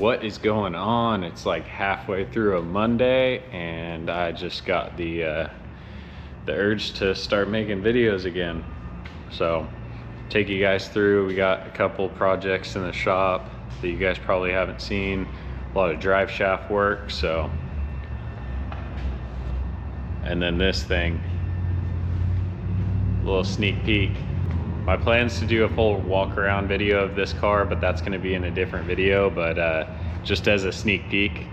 What is going on? It's like halfway through a Monday and I just got the urge to start making videos again. So take you guys through. We got a couple projects in the shop that you guys probably haven't seen. A lot of Driveshaft work, so. And then this thing, a little sneak peek. My plan is to do a full walk around video of this car, but that's going to be in a different video, but just as a sneak peek.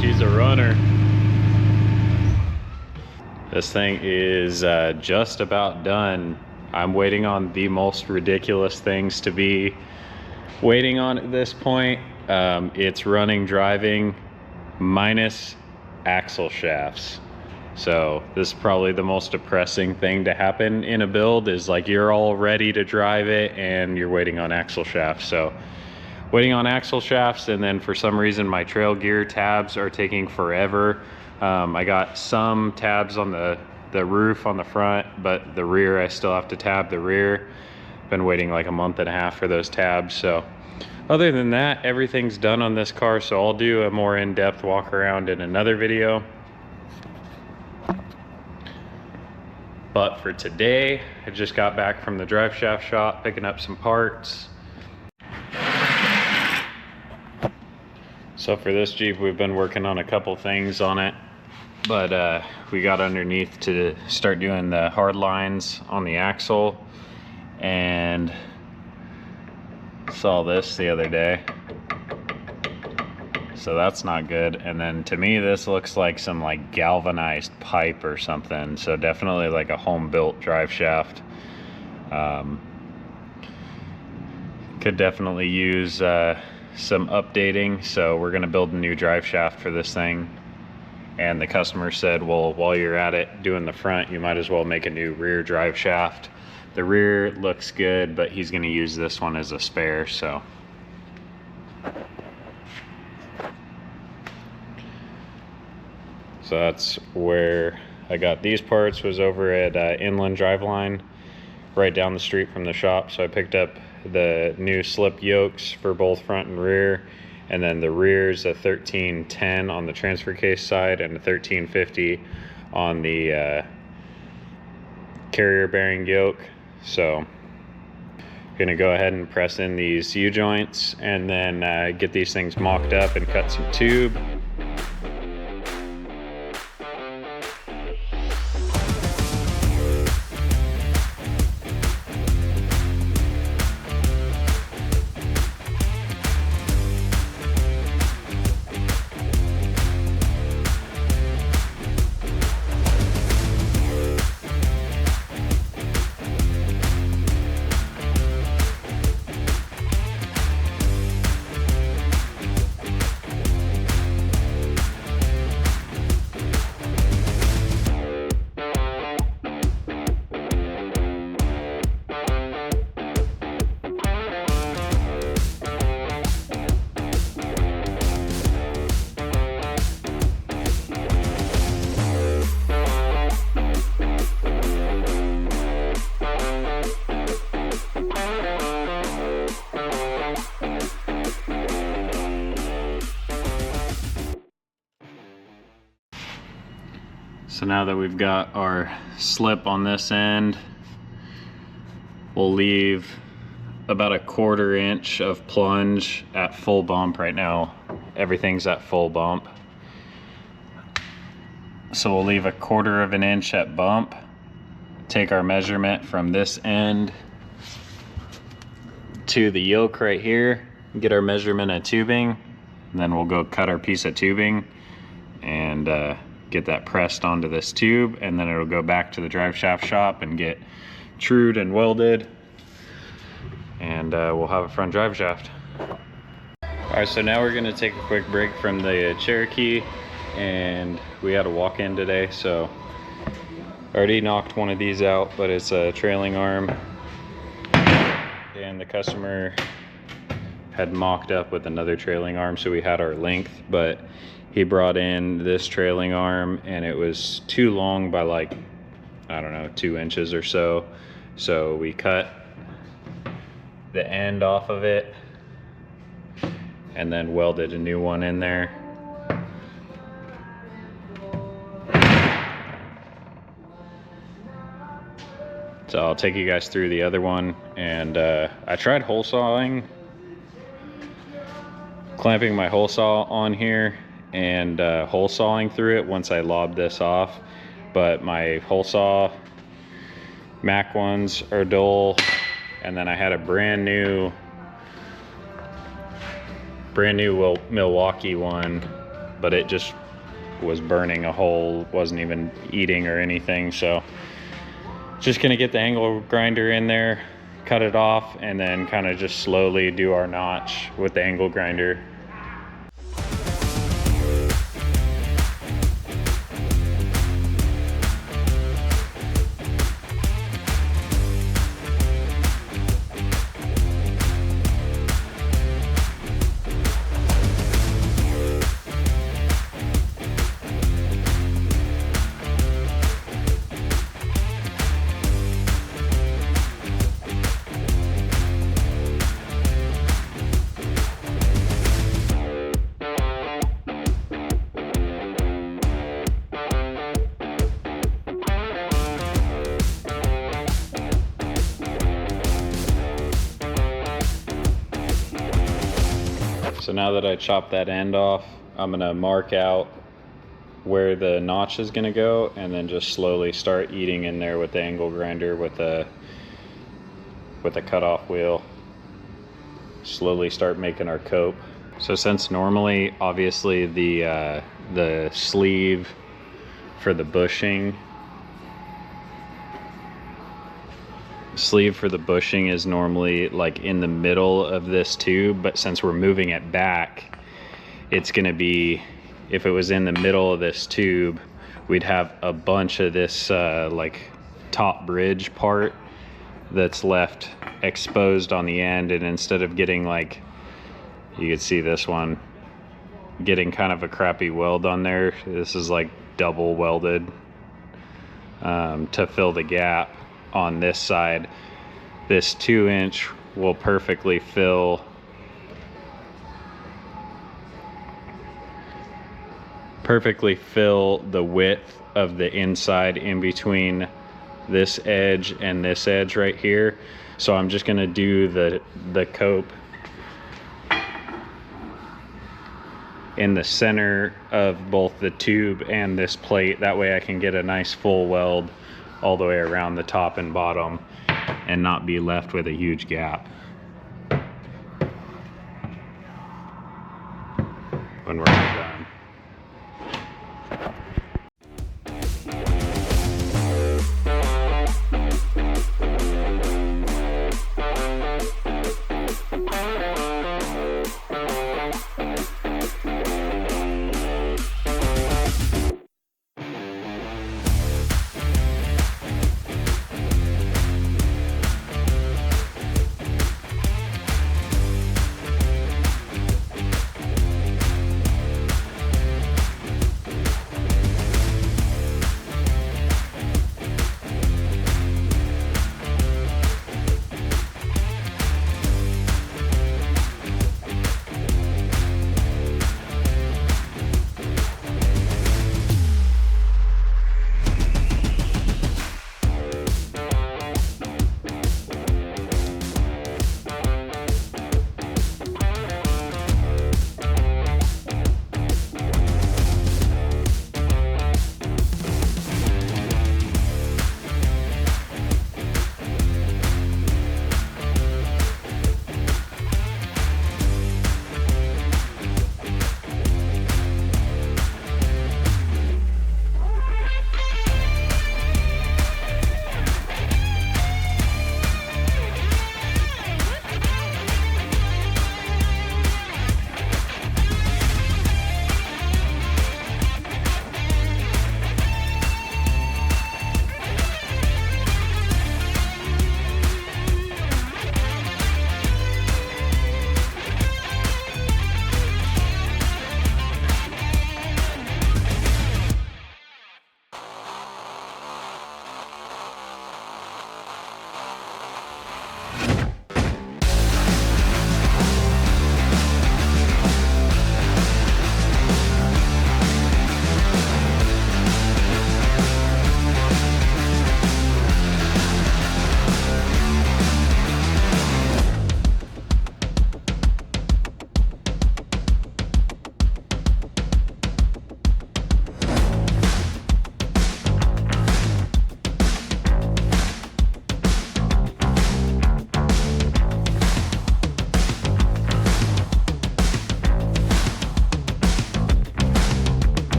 She's a runner. This thing is just about done. I'm waiting on the most ridiculous things to be waiting on at this point. It's running, driving, minus axle shafts. So this is probably the most depressing thing to happen in a build, is like you're all ready to drive it and you're waiting on axle shafts. So waiting on axle shafts, and then for some reason my trail gear tabs are taking forever. I got some tabs on the roof on the front, but the rear I still have to tab the rear. Been waiting like a month and a half for those tabs. So other than that, everything's done on this car, so I'll do a more in-depth walk around in another video. But for today, I just got back from the Driveshaft shop picking up some parts. So for this Jeep, we've been working on a couple things on it, but we got underneath to start doing the hard lines on the axle, and saw this the other day. So that's not good. And then to me, this looks like some like galvanized pipe or something. So definitely like a home-built drive shaft. Could definitely use some updating, so we're going to build a new drive shaft for this thing. And the customer said, well, while you're at it doing the front, you might as well make a new rear drive shaft. The rear looks good, but he's going to use this one as a spare. So that's where I got these parts, was over at Inland Driveline, right down the street from the shop. So I picked up the new slip yokes for both front and rear, and then the rear's a 1310 on the transfer case side and a 1350 on the carrier bearing yoke. So gonna go ahead and press in these U-joints and then get these things mocked up and cut some tube. So now that we've got our slip on this end, we'll leave about a 1/4 inch of plunge at full bump. Right now, everything's at full bump. So we'll leave a 1/4 of an inch at bump, take our measurement from this end to the yoke right here, get our measurement of tubing, and then we'll go cut our piece of tubing and get that pressed onto this tube, and then it'll go back to the drive shaft shop and get trued and welded, and we'll have a front drive shaft. All All right, so now we're gonna take a quick break from the Cherokee, and we had a walk-in today, so I already knocked one of these out, but it's a trailing arm, and the customer had mocked up with another trailing arm, so we had our length, but he brought in this trailing arm and it was too long by like, I don't know, 2 inches or so. So we cut the end off of it and then welded a new one in there. So I'll take you guys through the other one. And I tried hole sawing, clamping my hole saw on here and hole sawing through it once I lobbed this off, but my hole saw Mac ones are dull, and then I had a brand new Milwaukee one, but it just was burning a hole, wasn't even eating or anything. So just gonna get the angle grinder in there, cut it off, and then kind of just slowly do our notch with the angle grinder. So now that I chopped that end off, I'm gonna mark out where the notch is gonna go, and then just slowly start eating in there with the angle grinder with a cutoff wheel. Slowly start making our cope. So since normally, obviously the sleeve for the bushing is normally like in the middle of this tube, but since we're moving it back, it's gonna be, if it was in the middle of this tube, we'd have a bunch of this like top bridge part that's left exposed on the end, and instead of getting, like, you could see this one getting kind of a crappy weld on there, this is like double welded to fill the gap on this side. This 2-inch will perfectly fill the width of the inside in between this edge and this edge right here. So I'm just gonna do the cope in the center of both the tube and this plate. That way I can get a nice full weld all the way around the top and bottom and not be left with a huge gap when we're all done.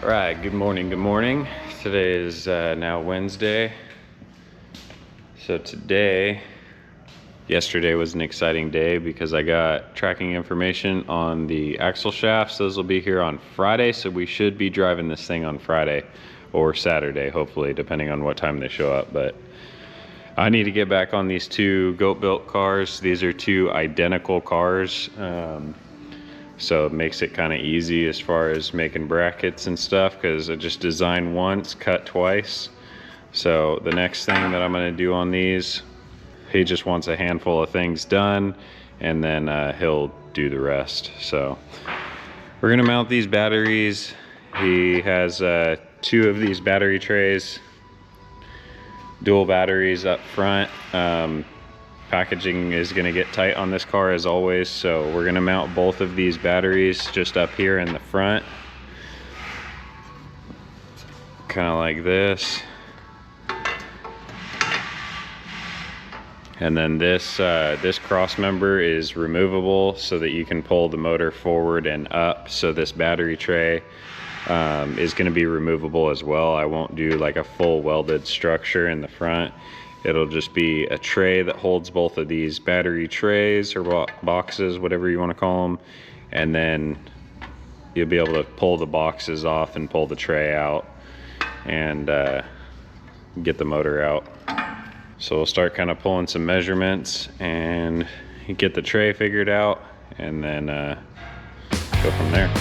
Right, good morning, good morning. Today is now Wednesday. So yesterday was an exciting day because I got tracking information on the axle shafts. Those will be here on Friday, so we should be driving this thing on Friday or Saturday, hopefully, depending on what time they show up. But I need to get back on these two goat-built cars. These are two identical cars. So it makes it kind of easy as far as making brackets and stuff, because I just designed once, cut twice. So the next thing that I'm going to do on these, he just wants a handful of things done, and then he'll do the rest. So we're going to mount these batteries. He has 2 of these battery trays, dual batteries up front. Packaging is going to get tight on this car as always, so we're going to mount both of these batteries just up here in the front, kind of like this. And then this cross member is removable so that you can pull the motor forward and up. So this battery tray is going to be removable as well. I won't do like a full welded structure in the front. It'll just be a tray that holds both of these battery trays or boxes, whatever you want to call them. And then you'll be able to pull the boxes off and pull the tray out and get the motor out. So we'll start kind of pulling some measurements and get the tray figured out, and then go from there.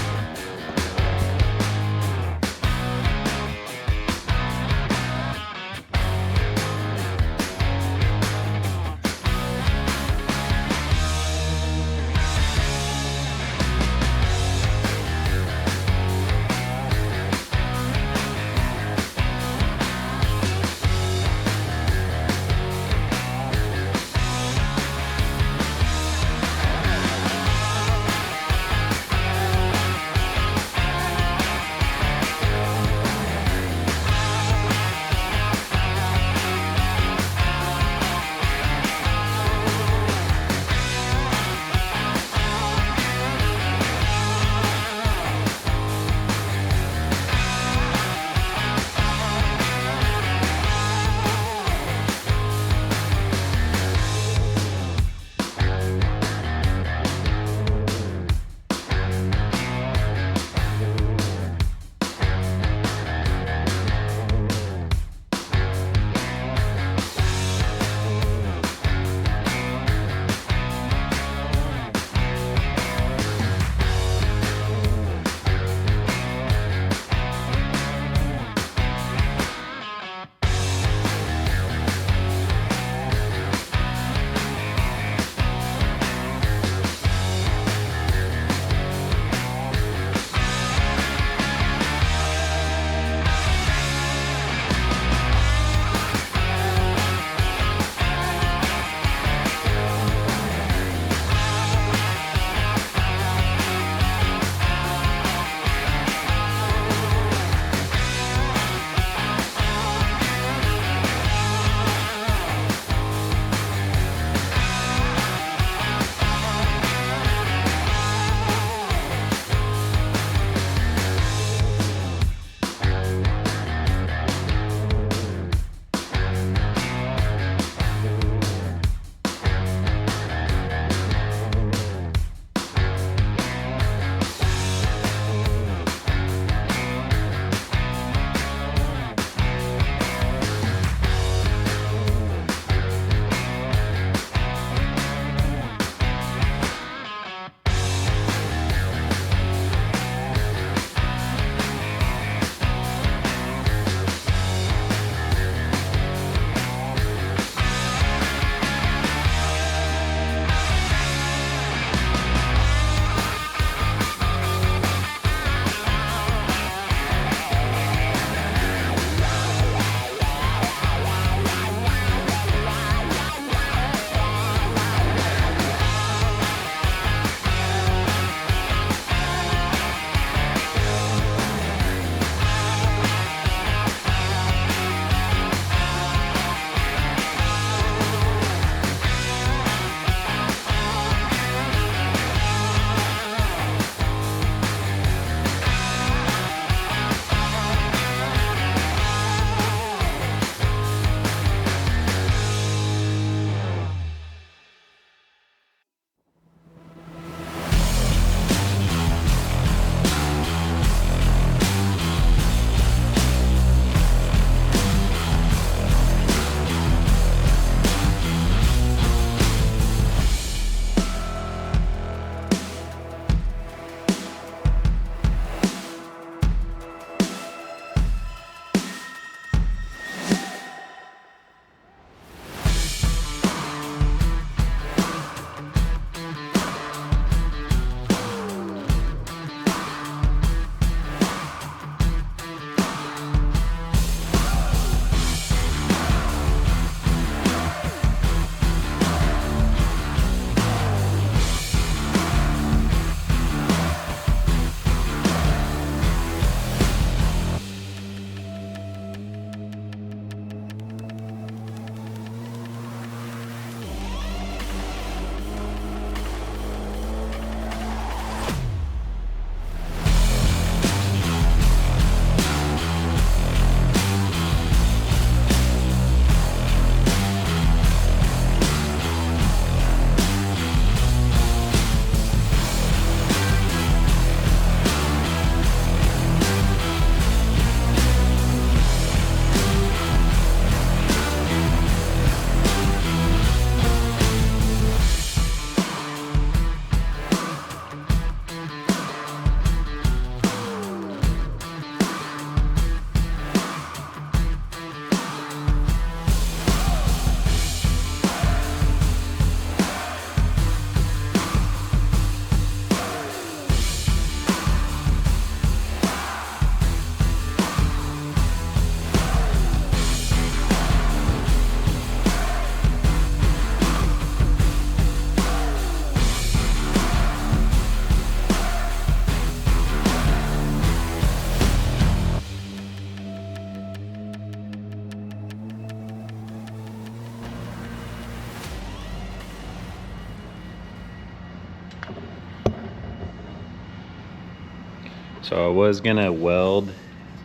So I was gonna weld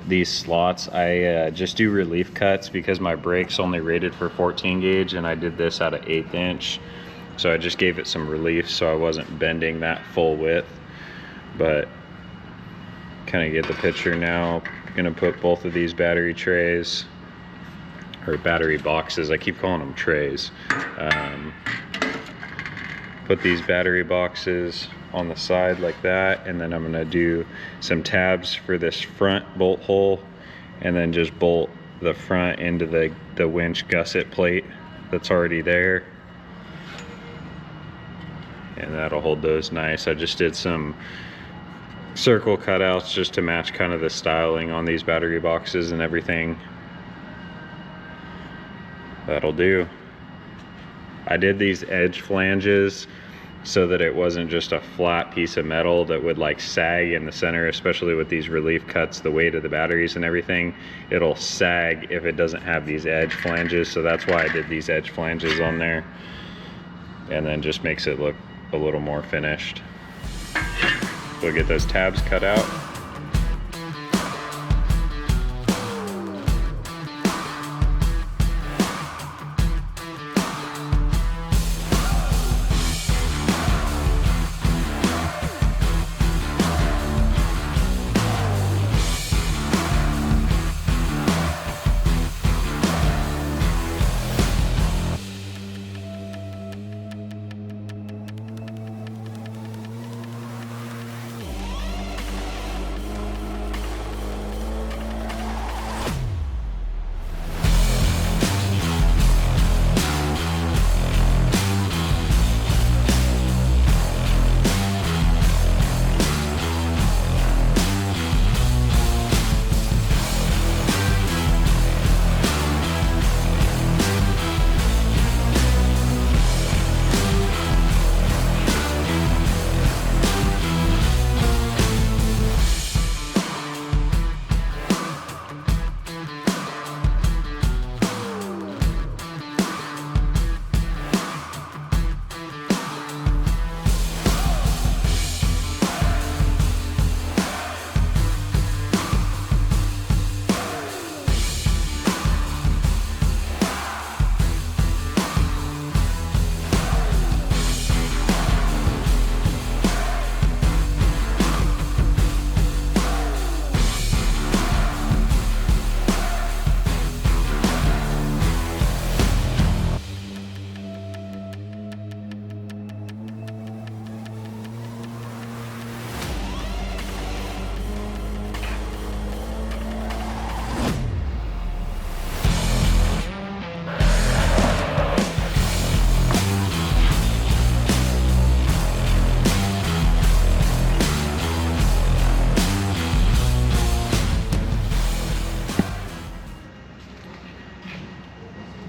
these slots. I just do relief cuts because my brake's only rated for 14 gauge and I did this at an 1/8 inch. So I just gave it some relief so I wasn't bending that full width. But kind of get the picture now. I'm gonna put both of these battery trays, or battery boxes, I keep calling them trays. Put these battery boxes on the side like that, and then I'm gonna do some tabs for this front bolt hole, and then just bolt the front into the winch gusset plate that's already there, and that'll hold those nice. I just did some circle cutouts just to match kind of the styling on these battery boxes and everything. That'll do. I did these edge flanges so that it wasn't just a flat piece of metal that would like sag in the center, especially with these relief cuts, the weight of the batteries and everything. It'll sag if it doesn't have these edge flanges, so that's why I did these edge flanges on there, and then just makes it look a little more finished. We'll get those tabs cut out.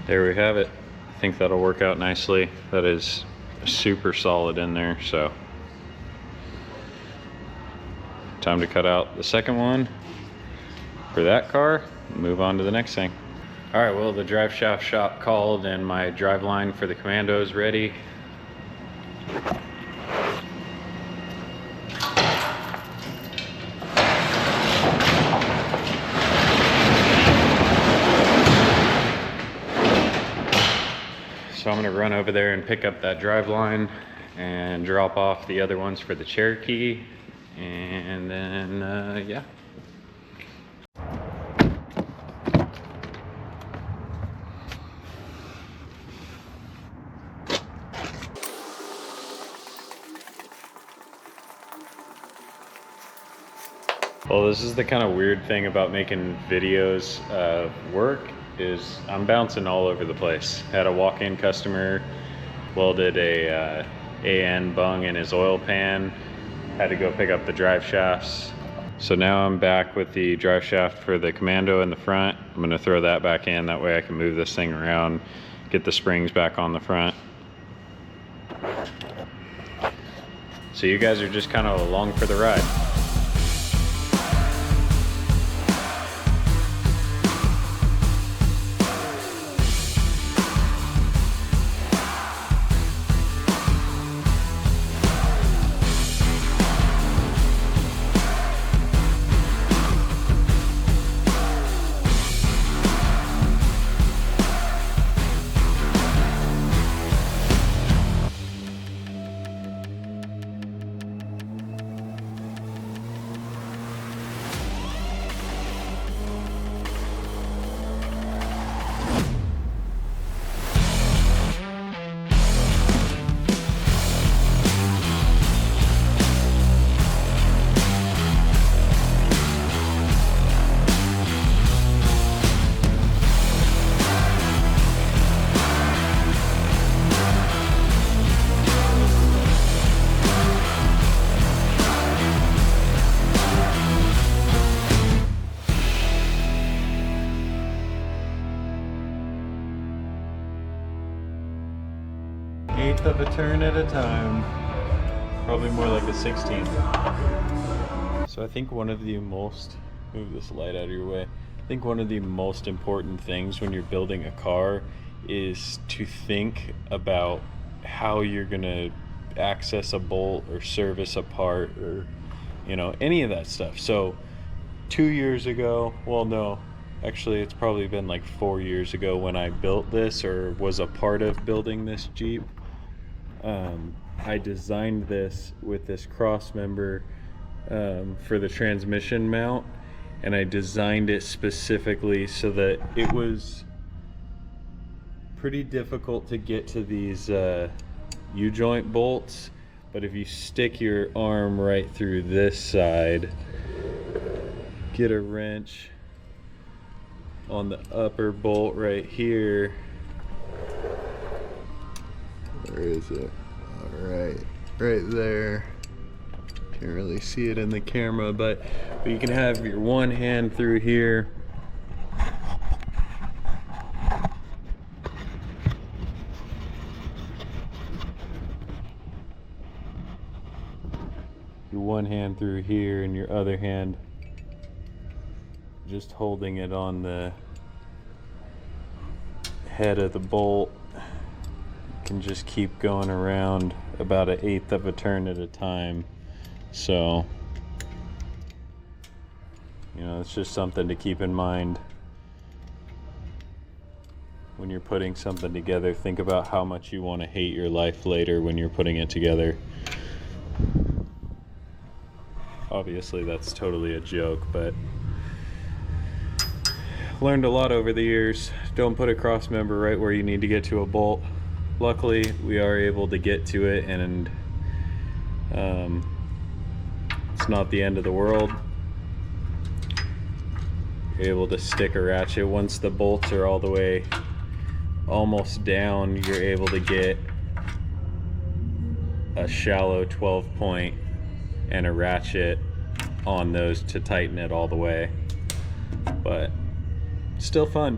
There we have it. I think that'll work out nicely. That is super solid in there, so time to cut out the second one for that car and move on to the next thing. All right, well, the Driveshaft shop called and my Driveline for the Commando is ready. So I'm gonna run over there and pick up that Driveline and drop off the other ones for the Cherokee, and then yeah. Well, this is the kind of weird thing about making videos work, is I'm bouncing all over the place. Had a walk-in customer, welded a AN bung in his oil pan, had to go pick up the drive shafts. So now I'm back with the drive shaft for the Commando in the front. I'm gonna throw that back in, that way I can move this thing around, get the springs back on the front. So you guys are just kind of along for the ride. 1/8 of a turn at a time. Probably more like a 16th. So I think one of the most, move this light out of your way. I think one of the most important things when you're building a car is to think about how you're gonna access a bolt or service a part, or you know, any of that stuff. So 2 years ago, well no, actually it's probably been like 4 years ago when I built this, or was a part of building this Jeep. I designed this with this cross member for the transmission mount, and I designed it specifically so that it was pretty difficult to get to these U-joint bolts, but if you stick your arm right through this side, get a wrench on the upper bolt right here. Where is it? All right, right there. Can't really see it in the camera, but you can have your one hand through here. Your one hand through here, and your other hand just holding it on the head of the bolt. You can just keep going around about 1/8 of a turn at a time. So, you know, it's just something to keep in mind when you're putting something together. Think about how much you want to hate your life later when you're putting it together. Obviously that's totally a joke, but learned a lot over the years. Don't put a cross member right where you need to get to a bolt. Luckily we are able to get to it, and it's not the end of the world. You're able to stick a ratchet. Once the bolts are all the way almost down, you're able to get a shallow 12 point and a ratchet on those to tighten it all the way, but still fun.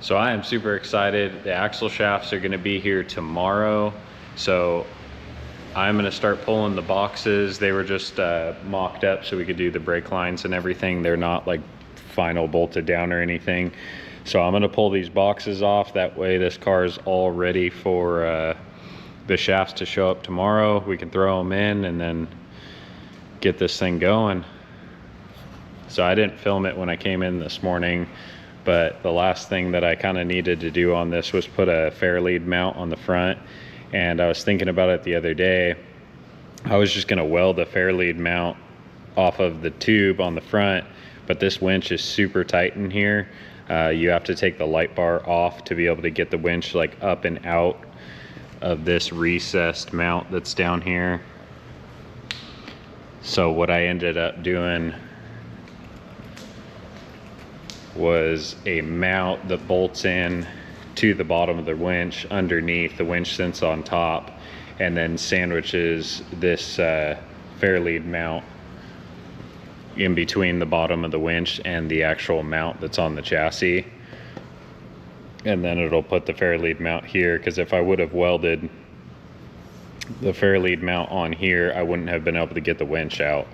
So I am super excited. The axle shafts are gonna be here tomorrow. So I'm gonna start pulling the boxes. They were just mocked up so we could do the brake lines and everything. They're not like final bolted down or anything. So I'm gonna pull these boxes off. That way this car is all ready for the shafts to show up tomorrow. We can throw them in and then get this thing going. So I didn't film it when I came in this morning, but the last thing that I kind of needed to do on this was put a fair lead mount on the front. And I was thinking about it the other day. I was just gonna weld a fair lead mount off of the tube on the front, but this winch is super tight in here. You have to take the light bar off to be able to get the winch like up and out of this recessed mount that's down here. So what I ended up doing was a mount that bolts in to the bottom of the winch underneath. The winch sits on top and then sandwiches this fair lead mount in between the bottom of the winch and the actual mount that's on the chassis. And then it'll put the fairlead mount here, because if I would have welded the fairlead mount on here, I wouldn't have been able to get the winch out.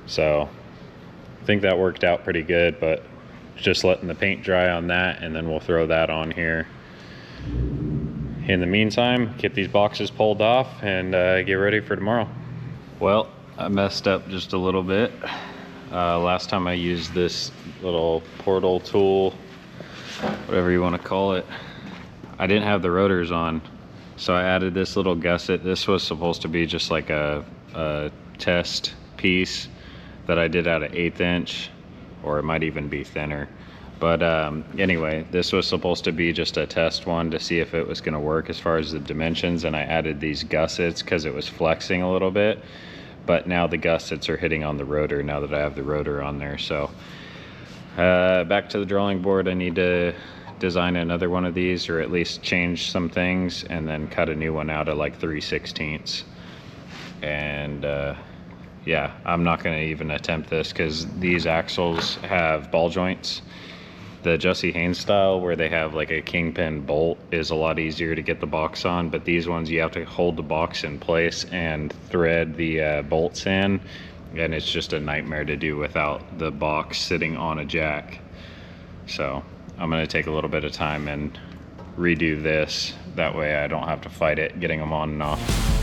So I think that worked out pretty good, but just letting the paint dry on that, and then we'll throw that on here. In the meantime, get these boxes pulled off and get ready for tomorrow. Well, I messed up just a little bit. Last time I used this little portal tool, whatever you want to call it, I didn't have the rotors on, so I added this little gusset. This was supposed to be just like a test piece that I did out of 1/8 inch, or it might even be thinner. But anyway, this was supposed to be just a test one to see if it was going to work as far as the dimensions, and I added these gussets because it was flexing a little bit. But now the gussets are hitting on the rotor now that I have the rotor on there. So back to the drawing board. I need to design another one of these, or at least change some things, and then cut a new one out of like 3/16. And yeah, I'm not going to even attempt this because these axles have ball joints. The Jussie Haynes style, where they have like a kingpin bolt, is a lot easier to get the box on, but these ones you have to hold the box in place and thread the bolts in, and it's just a nightmare to do without the box sitting on a jack. So I'm going to take a little bit of time and redo this, that way I don't have to fight it getting them on and off.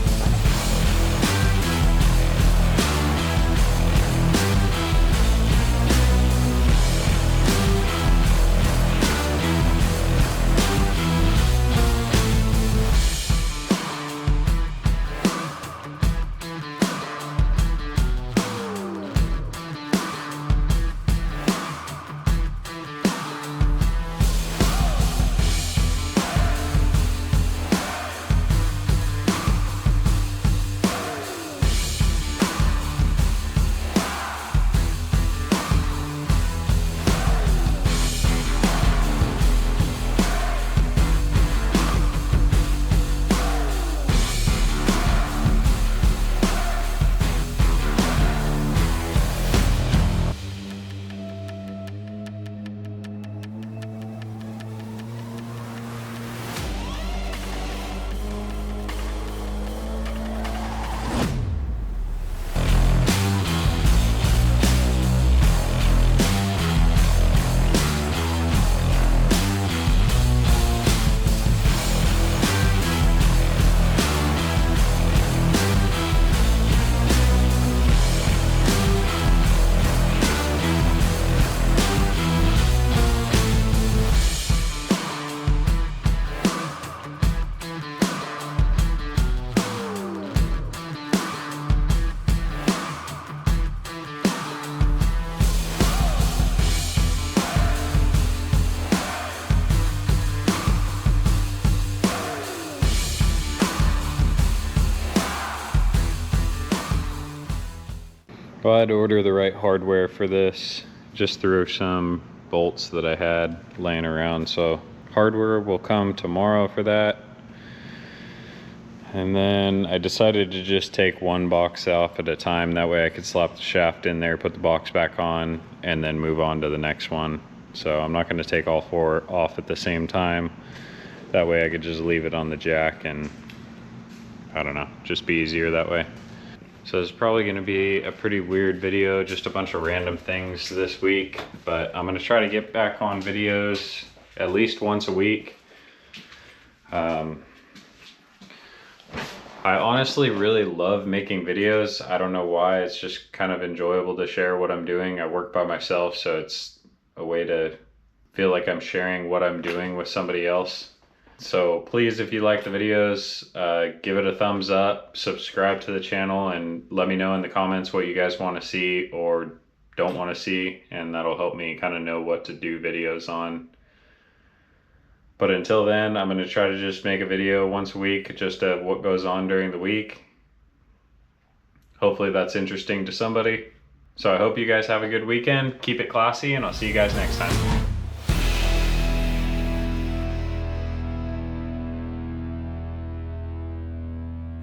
Well, I had to order the right hardware for this. Just threw some bolts that I had laying around, so hardware will come tomorrow for that. And then I decided to just take one box off at a time. That way I could slap the shaft in there, put the box back on, and then move on to the next one. So I'm not going to take all 4 off at the same time. That way I could just leave it on the jack and, I don't know, just be easier that way. So it's probably going to be a pretty weird video, just a bunch of random things this week, but I'm going to try to get back on videos at least once a week. I honestly really love making videos. I don't know why, it's just kind of enjoyable to share what I'm doing. I work by myself, so it's a way to feel like I'm sharing what I'm doing with somebody else. So please, if you like the videos, give it a thumbs up, subscribe to the channel, and let me know in the comments what you guys want to see or don't want to see, and that'll help me kind of know what to do videos on. But until then, I'm going to try to just make a video once a week, just of what goes on during the week. Hopefully that's interesting to somebody. So I hope you guys have a good weekend. Keep it classy, and I'll see you guys next time.